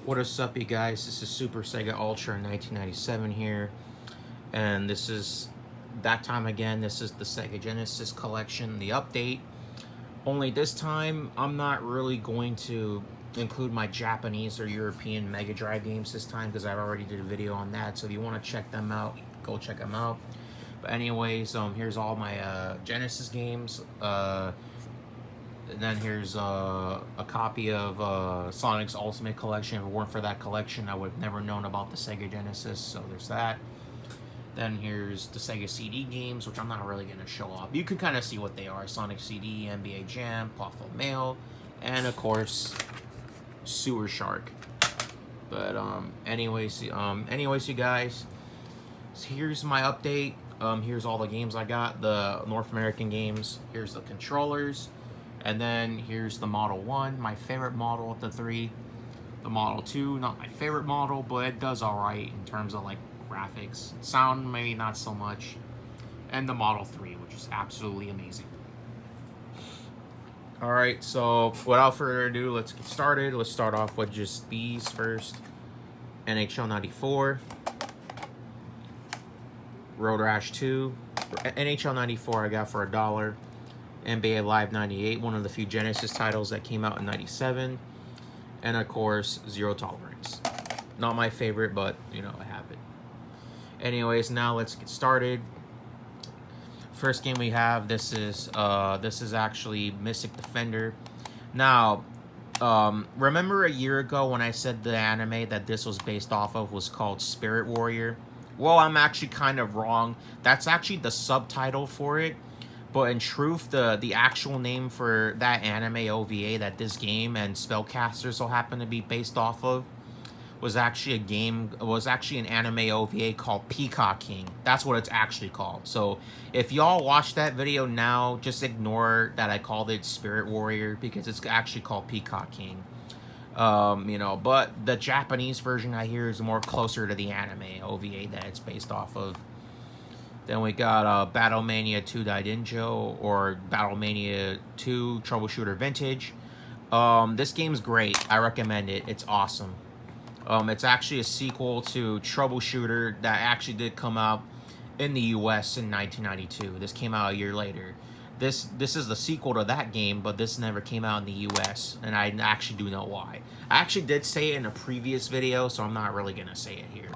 What is up, you guys? This is Super Sega Ultra 1997 here, and this is that time again. This is the Sega Genesis collection, the update. Only this time, I'm not really going to include my Japanese or European Mega Drive games this time because I've already did a video on that. So if you want to check them out, go check them out. But anyways, here's all my Genesis games. And then here's a copy of Sonic's Ultimate Collection. If it weren't for that collection, I would have never known about the Sega Genesis, so there's that. Then here's the Sega CD games, which I'm not really going to show off. You can kind of see what they are. Sonic CD, NBA Jam, Puffle Mail, and of course, Sewer Shark. But anyways, you guys, so here's my update. Here's all the games I got, the North American games. Here's the controllers. And then here's the Model 1, my favorite model of the three. The Model 2, not my favorite model, but it does alright in terms of like graphics. Sound, maybe not so much. And the Model 3, which is absolutely amazing. Alright, so without further ado, let's get started. Let's start off with just these first. NHL 94. Road Rash 2. NHL 94 I got for $1. NBA Live 98, one of the few Genesis titles that came out in 97. And of course, Zero Tolerance. Not my favorite, but you know, I have it. Anyways, now let's get started. First game we have, this is actually Mystic Defender. Now, remember a year ago when I said the anime that this was based off of was called Spirit Warrior? Well, I'm actually kind of wrong. That's actually the subtitle for it. But in truth, the actual name for that anime OVA that this game and Spellcasters will happen to be based off of was actually an anime OVA called Peacock King. That's what it's actually called. So if y'all watch that video now, just ignore that I called it Spirit Warrior because it's actually called Peacock King. You know, but the Japanese version I hear is more closer to the anime OVA that it's based off of. Then we got Battlemania 2 Daidinjo, or Battlemania 2 Troubleshooter Vintage. This game's great. I recommend it. It's awesome. It's actually a sequel to Troubleshooter that actually did come out in the US in 1992. This came out a year later. This is the sequel to that game, but this never came out in the US, and I actually do know why. I actually did say it in a previous video, so I'm not really going to say it here.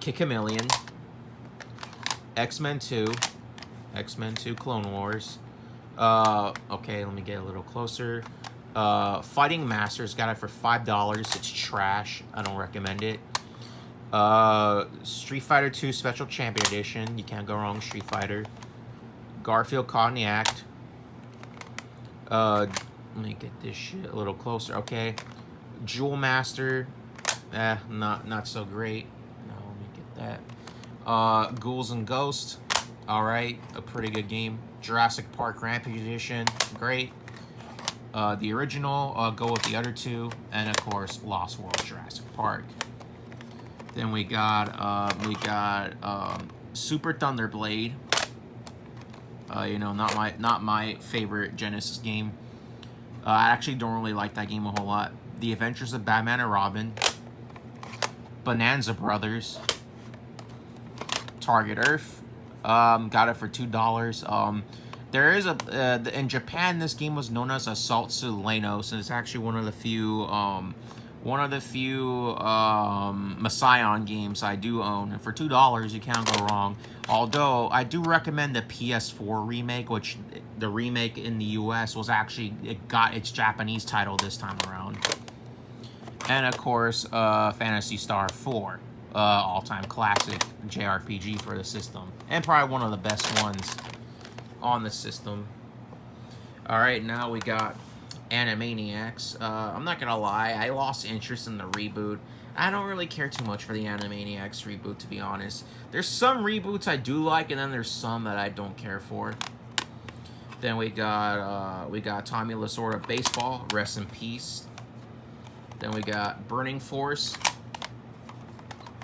Kick a Million. X-Men 2 Clone Wars. Okay, let me get a little closer. Fighting Masters, got it for $5. It's trash. I don't recommend it. Street Fighter 2 Special Champion Edition. You can't go wrong with Street Fighter. Garfield Cognac. Let me get this shit a little closer. Okay. Jewel Master. Not so great. No, let me get that. Ghouls and Ghosts, alright, a pretty good game. Jurassic Park Rampage Edition, great. The original, go with the other two, and of course, Lost World Jurassic Park. Then we got Super Thunderblade. You know, not my favorite Genesis game. I actually don't really like that game a whole lot. The Adventures of Batman and Robin. Bonanza Brothers. Target Earth, got it for $2. There is in Japan, this game was known as Assault Sulanos, and it's actually one of the few Mayan games I do own. And for $2, you can't go wrong. Although I do recommend the PS4 remake, which the remake in the US was actually, it got its Japanese title this time around. And of course, Phantasy Star 4. All-time classic JRPG for the system, and probably one of the best ones on the system. Alright, now we got Animaniacs. I'm not gonna lie, I lost interest in the reboot. I don't really care too much for the Animaniacs reboot, to be honest. There's some reboots I do like, and then there's some that I don't care for. Then we got Tommy Lasorda Baseball, rest in peace. Then we got Burning Force.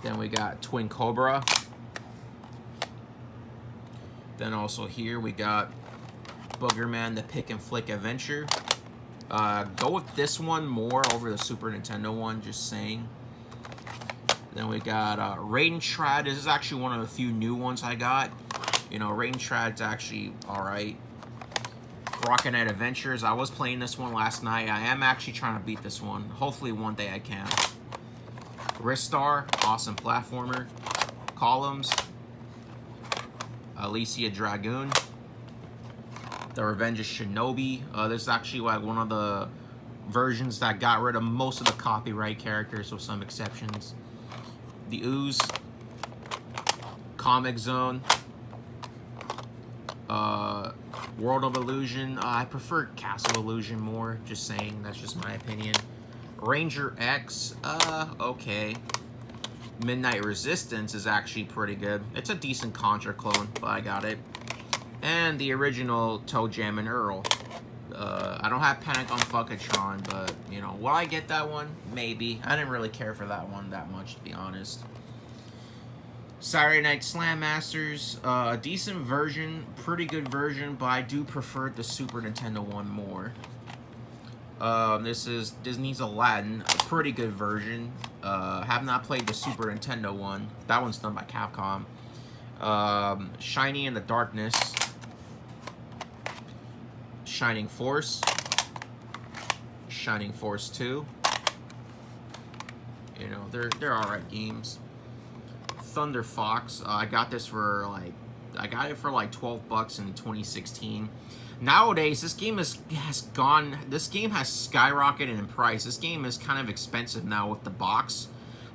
Then we got Twin Cobra. Then also here we got Boogerman, the Pick and Flick Adventure. Go with this one more over the Super Nintendo one, just saying. Then we got Raiden Trad. This is actually one of the few new ones I got. You know, Raiden Trad's actually alright. Rocket Knight Adventures. I was playing this one last night. I am actually trying to beat this one. Hopefully one day I can. Ristar. Awesome platformer. Columns. Alicia Dragoon. The Revenge of Shinobi. This is actually like one of the versions that got rid of most of the copyright characters, with some exceptions. The Ooze. Comic Zone. World of Illusion. I prefer Castle Illusion more, just saying. That's just my opinion. Ranger X. Okay. Midnight Resistance is actually pretty good. It's a decent Contra clone, but I got it. And the original Toe Jam and Earl. I don't have Panic on Funkatron, but, you know, will I get that one? Maybe. I didn't really care for that one that much, to be honest. Saturday Night Slam Masters. A decent version, pretty good version, but I do prefer the Super Nintendo one more. This is Disney's Aladdin, a pretty good version. Have not played the Super Nintendo one. That one's done by Capcom. Shiny in the Darkness. Shining Force. Shining Force 2. You know, they're alright games. Thunderfox. I got this for like 12 bucks in 2016. Nowadays, this game has skyrocketed in price. This game is kind of expensive now with the box.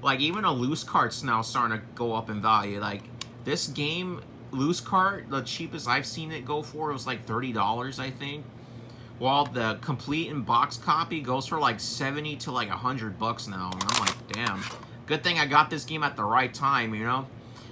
Like, even a loose cart's now starting to go up in value. Like, this game, loose cart, the cheapest I've seen it go for was like $30, I think. While the complete and box copy goes for like 70 to like 100 bucks now. And I'm like, damn. Good thing I got this game at the right time, you know?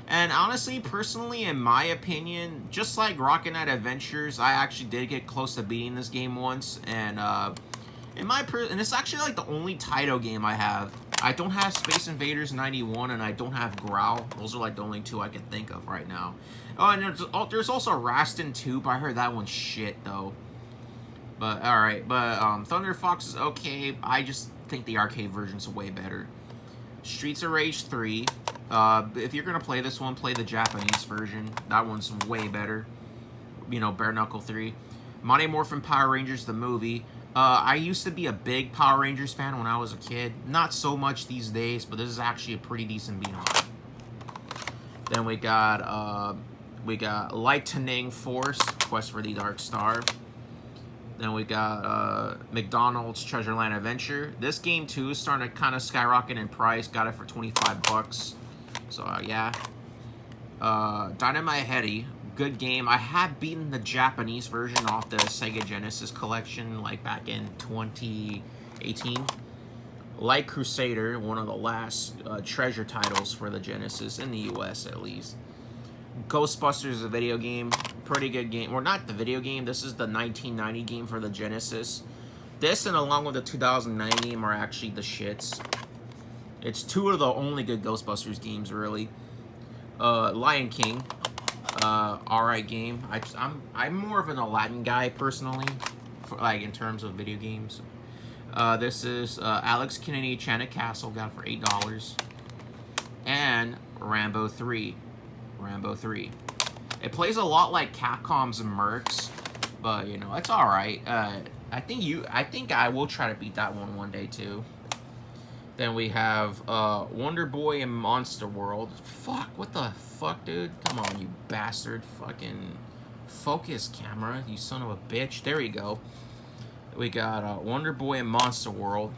And honestly, personally, in my opinion, just like Rocket Knight Adventures, I actually did get close to beating this game once. And and it's actually like the only Taito game I have. I don't have Space Invaders 91 and I don't have Growl. Those are like the only two I can think of right now. Oh, and there's also Rastin 2, but I heard that one's shit though. But alright, but Thunderfox is okay. I just think the arcade version's way better. Streets of Rage 3. If you're gonna play this one, play the Japanese version. That one's way better. You know, Bare Knuckle 3. Mighty Morphin Power Rangers, the movie. I used to be a big Power Rangers fan when I was a kid. Not so much these days, but this is actually a pretty decent beat 'em up. Then we got Lightning Force, Quest for the Dark Star. Then we got McDonald's Treasureland Adventure. This game too is starting to kind of skyrocket in price. Got it for 25 bucks. So yeah. Dynamite Heady, good game. I have beaten the Japanese version off the Sega Genesis collection like back in 2018. Like Crusader, one of the last treasure titles for the Genesis in the US at least. Ghostbusters is a video game. Pretty good game. Well, not the video game. This is the 1990 game for the Genesis. This and along with the 2009 game are actually the shits. It's two of the only good Ghostbusters games, really. Lion King. Alright game. I'm more of an Aladdin guy, personally. Like, in terms of video games. This is Alex Kennedy Enchanted Castle. Got it for $8. And Rambo 3. Rambo 3. It plays a lot like Capcom's Mercs, but you know, it's alright. I think I will try to beat that one day too. Then we have Wonder Boy and Monster World. Fuck, what the fuck, dude? Come on, you bastard. Fucking focus, camera, you son of a bitch. There you go. We got Wonder Boy and Monster World.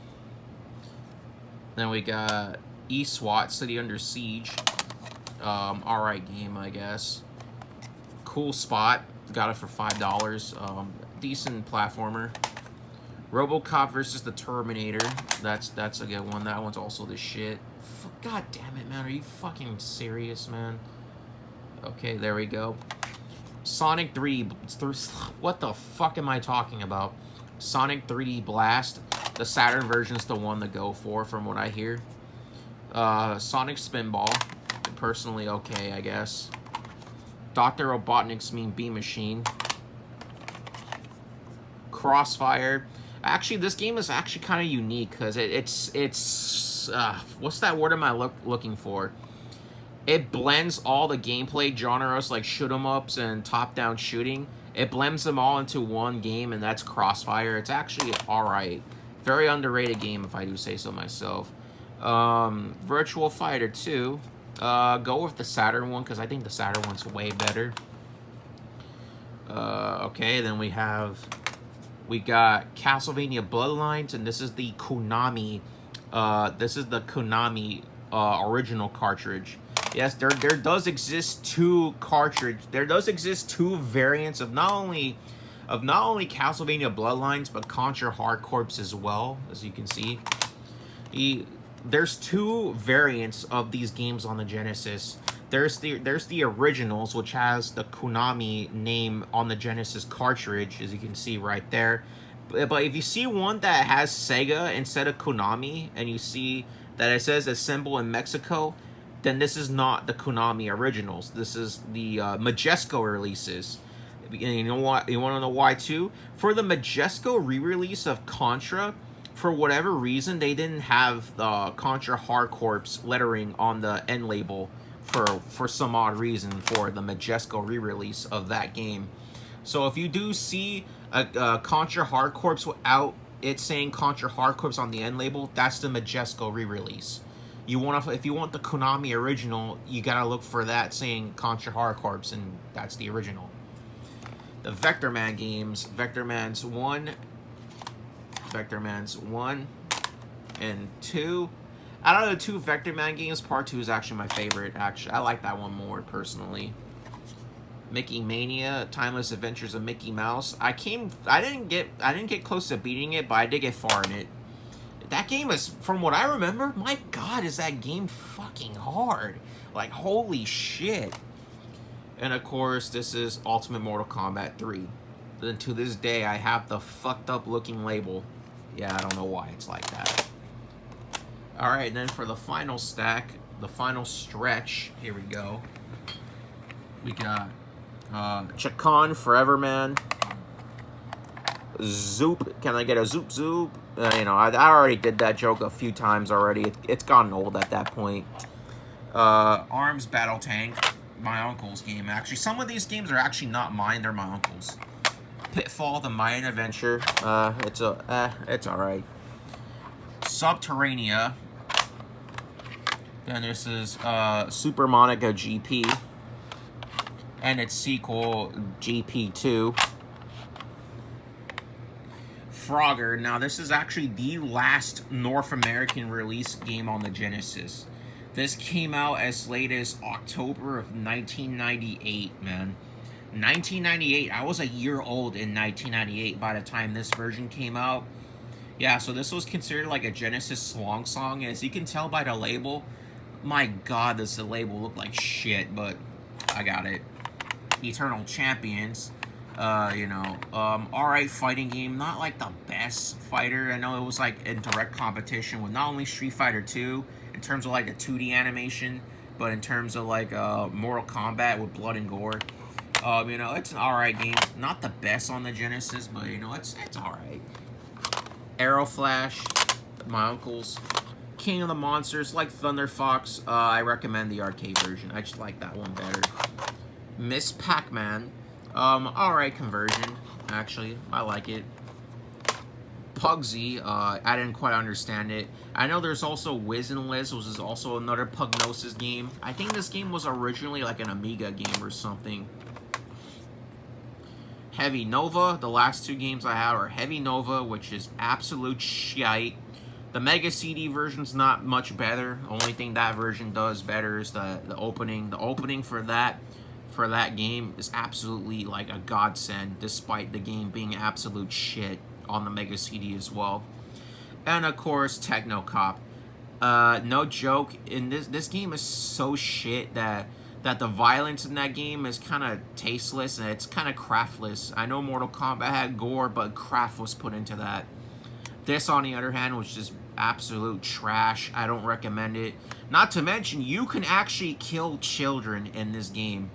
Then we got eSWAT, City Under Siege. Alright game, I guess. Cool Spot, got it for $5. Decent platformer. RoboCop versus the Terminator. That's a good one. That one's also the shit. God damn it, man. Are you fucking serious, man? Okay, there we go. Sonic 3. What the fuck am I talking about? Sonic 3D Blast. The Saturn version's the one to go for, from what I hear. Sonic Spinball. Personally okay, I guess. Dr. Robotnik's Mean Bean Machine. Crossfire. Actually, this game is actually kind of unique because it's what's that word am I looking for? It blends all the gameplay genres like shoot 'em ups and top down shooting. It blends them all into one game, and that's Crossfire. It's actually alright. Very underrated game, if I do say so myself. Virtual Fighter 2. Go with the Saturn one, because I think the Saturn one's way better. Okay, then we got Castlevania Bloodlines, and this is the Konami. This is the Konami original cartridge. Yes, there does exist two variants of not only Castlevania Bloodlines, but Contra Hard Corps as well, as you can see. There's two variants of these games on the Genesis. There's the originals, which has the Konami name on the Genesis cartridge, as you can see right there. But if you see one that has Sega instead of Konami, and you see that it says assemble in Mexico, then this is not the Konami originals. This is the Majesco releases. And you know what? You want to know why too? For the Majesco re-release of Contra, for whatever reason, they didn't have the Contra Hard Corps lettering on the end label for some odd reason for the Majesco re-release of that game. So if you do see a Contra Hard Corps without it saying Contra Hard Corps on the end label, that's the Majesco re-release. If you want the Konami original, you gotta look for that saying Contra Hard Corps, and that's the original. The Vectorman games, Vectorman's 1 and 2. Out of the two Vectorman games, Part 2 is actually my favorite. Actually, I like that one more personally. Mickey Mania, Timeless Adventures of Mickey Mouse. I didn't get close to beating it, but I did get far in it. That game is, from what I remember, my God, is that game fucking hard. Like, holy shit. And of course, this is Ultimate Mortal Kombat 3. And to this day, I have the fucked up looking label. Yeah, I don't know why it's like that. Alright, and then for the final stack, the final stretch, here we go. We got Chacon Forever Man. Zoop. Can I get a Zoop Zoop? You know, I already did that joke a few times already. It's gotten old at that point. Arms Battle Tank. My uncle's game, actually. Some of these games are actually not mine. They're my uncle's. Pitfall, the Mayan Adventure. It's alright. Subterranea. Then this is Super Monica GP. And its sequel, Gp2 Frogger. Now, this is actually the last North American release game on the Genesis. This came out as late as October of 1998, man. 1998. I was a year old in 1998 by the time this version came out. Yeah, so this was considered like a Genesis swan song. As you can tell by the label, my God, does the label look like shit, but I got it. Eternal Champions. Alright fighting game. Not like the best fighter. I know it was like in direct competition with not only Street Fighter 2 in terms of like the 2D animation, but in terms of like Mortal Kombat with blood and gore. It's an alright game. Not the best on the Genesis, but it's alright. Arrow Flash, my uncle's. King of the Monsters, like Thunderfox. I recommend the arcade version. I just like that one better. Miss Pac-Man. Alright conversion, actually. I like it. Pugsy, I didn't quite understand it. I know there's also Wiz and Liz, which is also another Pugnosis game. I think this game was originally like an Amiga game or something. Heavy Nova, the last two games I have are Heavy Nova, which is absolute shite. The Mega CD version's not much better. Only thing that version does better is the opening. The opening for that game is absolutely like a godsend, despite the game being absolute shit on the Mega CD as well. And of course, Techno Cop. No joke, in this game is so shit that the violence in that game is kind of tasteless and it's kind of craftless. I know Mortal Kombat had gore, but craft was put into that. This, on the other hand, was just absolute trash. I don't recommend it. Not to mention, you can actually kill children in this game.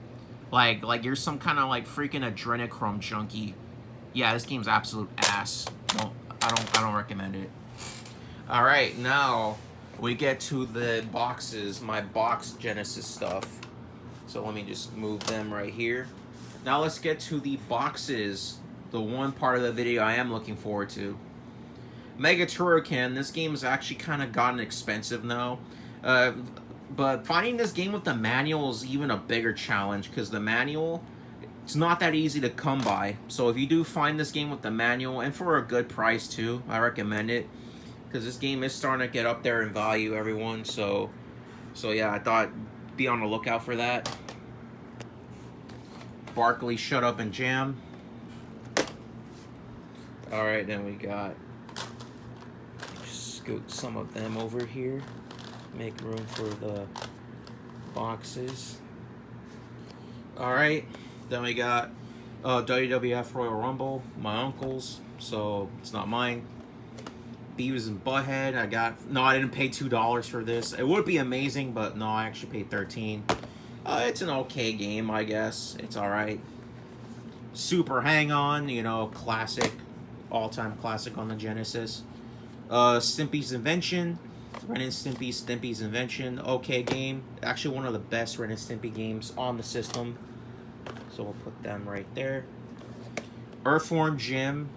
Like you're some kind of like freaking adrenochrome junkie. Yeah, this game's absolute ass. I don't recommend it. All right, now we get to the boxes, my box Genesis stuff. So let me just move them right here. Now let's get to the boxes, the one part of the video I am looking forward to. Mega Turrican, this game has actually kind of gotten expensive now. But finding this game with the manual is even a bigger challenge, because the manual, it's not that easy to come by. So if you do find this game with the manual, and for a good price too, I recommend it. Because this game is starting to get up there in value, everyone. So yeah, I thought be on the lookout for that. Barkley, Shut Up and Jam. Alright, then we got, just scoot some of them over here. Make room for the boxes. Alright, then we got WWF Royal Rumble, my uncle's, so it's not mine. Beavis and Butthead, I didn't pay $2 for this. It would be amazing, but no, I actually paid $13. It's an okay game, I guess. It's alright. Super Hang-On, you know, classic, all-time classic on the Genesis. Stimpy's Invention, Ren and Stimpy's Invention, okay game. Actually one of the best Ren and Stimpy games on the system. So we'll put them right there. Earthworm Jim,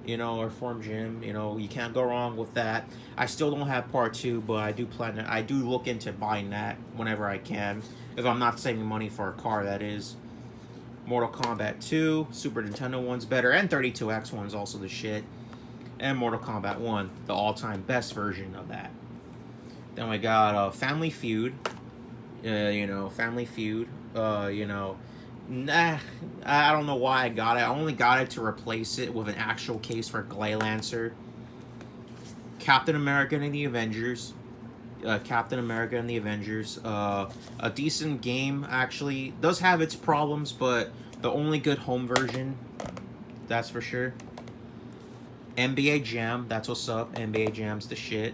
you know, you can't go wrong with that. I still don't have part 2, but I do look into buying that whenever I can. If I'm not saving money for a car, that is. Mortal Kombat 2, Super Nintendo one's better, and 32X one's also the shit. And Mortal Kombat 1, the all-time best version of that. Then we got Family Feud. Family Feud. Nah, I don't know why I got it. I only got it to replace it with an actual case for Glay Lancer. Captain America and the Avengers. A decent game, actually. Does have its problems, but the only good home version, that's for sure. NBA Jam, that's what's up. NBA Jam's the shit.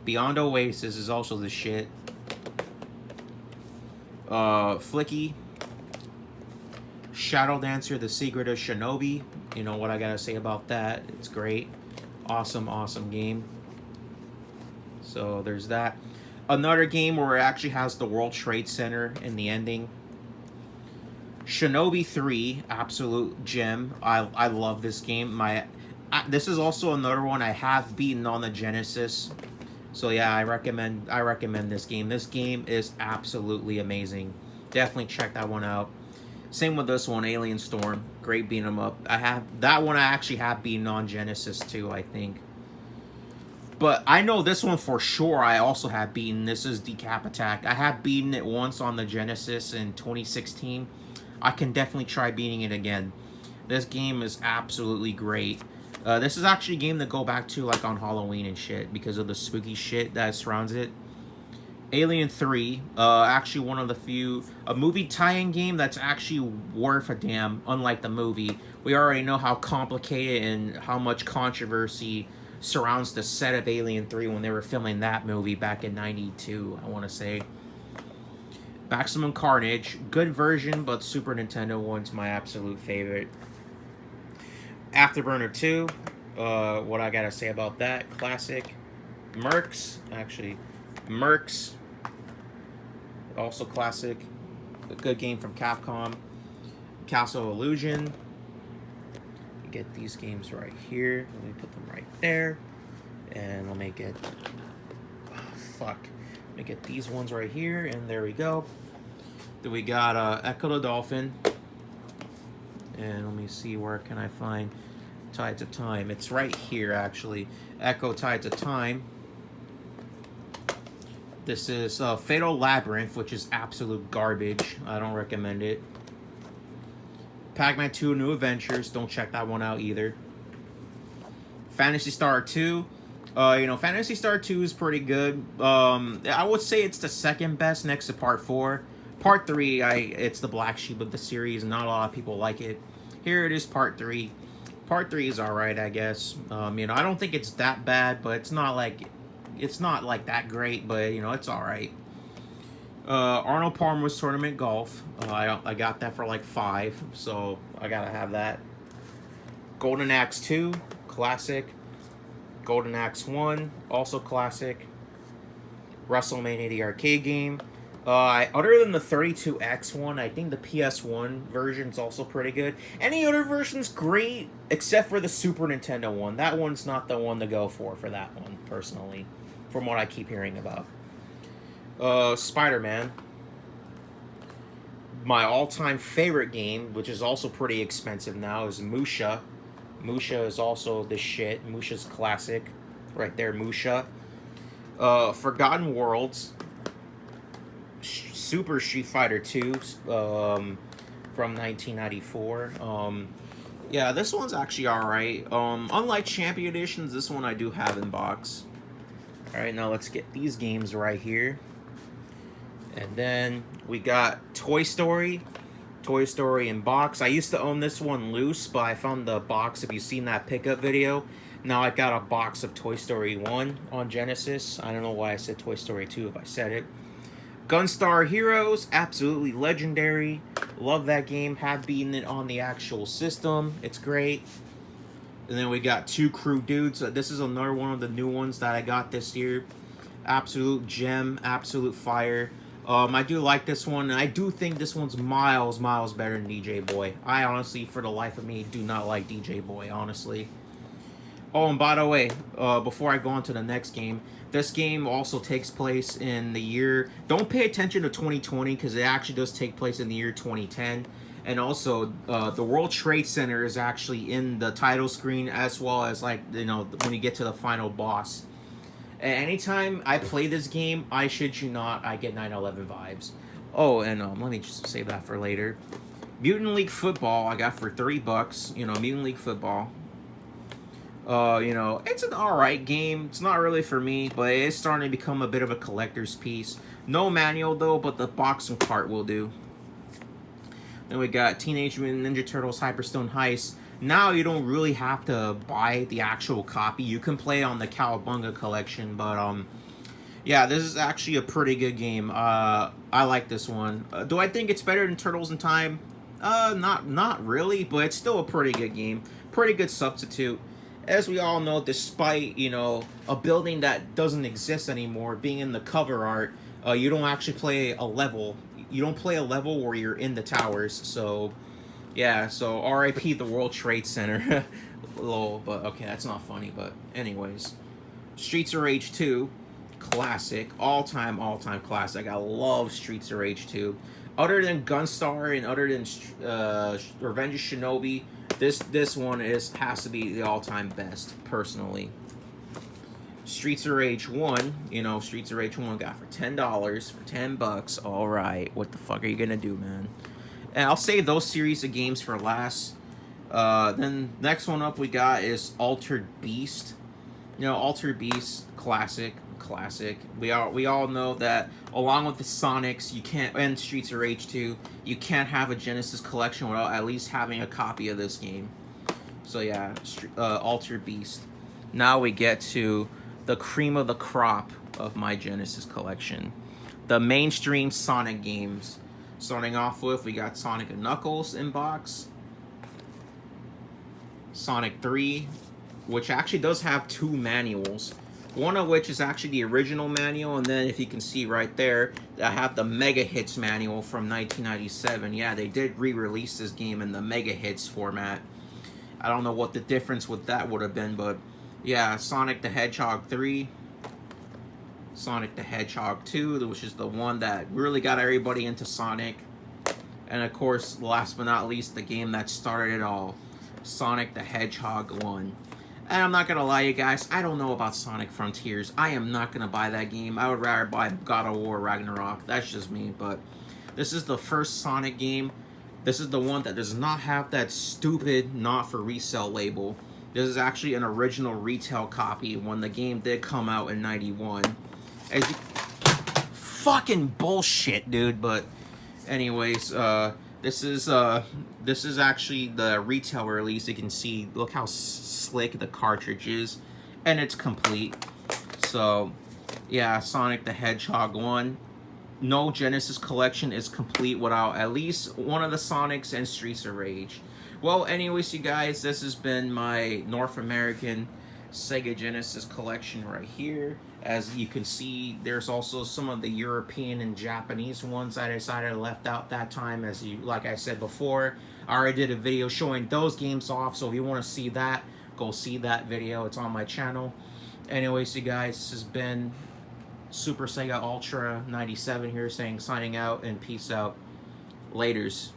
Beyond Oasis is also the shit. Flicky. Shadow Dancer, The Secret of Shinobi. You know what I gotta say about that. It's great. Awesome, awesome game. So there's that. Another game where it actually has the World Trade Center in the ending. Shinobi 3, absolute gem. I love this game. This is also another one I have beaten on the Genesis. So yeah, I recommend this game. This game is absolutely amazing. Definitely check that one out. Same with this one, Alien Storm. Great beat 'em up. That one I actually have beaten on Genesis too, I think. But I know this one for sure I also have beaten. This is Decap Attack. I have beaten it once on the Genesis in 2016. I can definitely try beating it again. This game is absolutely great. This is actually a game to go back to like on Halloween and shit because of the spooky shit that surrounds it. Alien 3, actually one of the few, a movie tie-in game that's actually worth a damn, unlike the movie. We already know how complicated and how much controversy surrounds the set of Alien 3 when they were filming that movie back in '92, I want to say. Maximum Carnage, good version, but Super Nintendo one's my absolute favorite. Afterburner 2, what I gotta say about that, classic. Mercs, also classic, a good game from Capcom. Castle Illusion. Get these games right here. Let me put them right there. And let me get... Let me get these ones right here, and there we go. Then we got Echo the Dolphin. And let me see, where can I find Tides of Time? It's right here, actually. Echo Tides of Time. This is Fatal Labyrinth, which is absolute garbage. I don't recommend it. Pac-Man 2 New Adventures. Don't check that one out either. Phantasy Star 2. Phantasy Star 2 is pretty good. I would say it's the second best next to Part 4. Part 3, it's the black sheep of the series. Not a lot of people like it. Here it is, Part 3. Part 3 is alright, I guess. I don't think it's that bad, but it's not like that great, but it's alright. Arnold Palmer's Tournament Golf. I got that for like $5, so I gotta have that. Golden Axe 2, classic. Golden Axe 1, also classic. WrestleMania, the arcade game. Other than the 32X one, I think the PS1 version is also pretty good. Any other version's great, except for the Super Nintendo one. That one's not the one to go for that one, personally, from what I keep hearing about. Spider-Man. My all-time favorite game, which is also pretty expensive now, is Musha. Musha is also the shit. Musha's classic. Right there, Musha. Forgotten Worlds. Super Street Fighter 2 from 1994. Yeah, this one's actually alright. Unlike Champion Editions, this one I do have in box. Alright, now let's get these games right here. And then we got Toy Story. Toy Story in box. I used to own this one loose, but I found the box. If you've seen that pickup video, now I got a box of Toy Story 1 on Genesis. I don't know why I said Toy Story 2 if I said it. Gunstar Heroes, absolutely legendary. Love that game. Have beaten it on the actual system. It's great. And then we got Two Crew Dudes. This is another one of the new ones that I got this year. Absolute gem, absolute fire. I do like this one, and I do think this one's miles better than DJ Boy. I honestly, for the life of me, do not like DJ Boy, honestly. Oh, and by the way, before I go on to the next game, this game also takes place in the year... Don't pay attention to 2020, because it actually does take place in the year 2010. And also, the World Trade Center is actually in the title screen, as well as, like, you know, when you get to the final boss. Anytime I play this game, I shit you not, I get 9/11 vibes. Oh, and let me just save that for later. Mutant League Football I got for $3. You know, Mutant League Football. You know, it's an alright game. It's not really for me, but it's starting to become a bit of a collector's piece. No manual though, but the box and cart will do. Then we got Teenage Mutant Ninja Turtles Hyperstone Heist. Now you don't really have to buy the actual copy. You can play on the Cowabunga collection, but yeah, this is actually a pretty good game. I like this one. Do I think it's better than Turtles in Time? Not really, but it's still a pretty good game. Pretty good substitute. As we all know, despite, you know, a building that doesn't exist anymore being in the cover art, you don't actually play a level. You don't play a level where you're in the towers, so... Yeah, so R.I.P. the World Trade Center. Lol, but okay, that's not funny, but anyways. Streets of Rage 2, classic, all-time classic. I love Streets of Rage 2. Other than Gunstar and other than Revenge of Shinobi, this one has to be the all-time best, personally. Streets of Rage 1, you know, Streets of Rage 1 got for $10, for $10. Alright, what the fuck are you gonna do, man? And I'll save those series of games for last. Then next one up we got is Altered Beast. You know, Altered Beast, classic. We all know that along with the Sonics, you can't, and Streets of Rage 2, you can't have a Genesis collection without at least having a copy of this game. So yeah, Altered Beast. Now we get to the cream of the crop of my Genesis collection. The mainstream Sonic games. Starting off with, we got Sonic and Knuckles in box. Sonic 3, which actually does have 2 manuals. One of which is actually the original manual, and then if you can see right there, I have the Mega Hits manual from 1997. Yeah, they did re-release this game in the Mega Hits format. I don't know what the difference with that would have been, but yeah, Sonic the Hedgehog 3. Sonic the Hedgehog 2, which is the one that really got everybody into Sonic. And of course, last but not least, the game that started it all, Sonic the Hedgehog 1. And I'm not gonna lie, you guys, I don't know about Sonic Frontiers. I am not gonna buy that game. I would rather buy God of War Ragnarok. That's just me, but this is the first Sonic game. This is the one that does not have that stupid not for resale label. This is actually an original retail copy when the game did come out in '91. As you, fucking bullshit, dude. But anyways, this is actually the retail release. You can see, look how slick the cartridge is, and it's complete. So yeah, Sonic the Hedgehog 1. No Genesis collection is complete without at least one of the Sonics and Streets of Rage. Well, anyways, you guys, this has been my North American Sega Genesis collection right here. As you can see, there's also some of the European and Japanese ones I decided I left out that time. As you, like I said before, I already did a video showing those games off, so if you want to see that, go see that video. It's on my channel. Anyways, you guys, this has been Super Sega Ultra 97 here, saying signing out and peace out. Laters.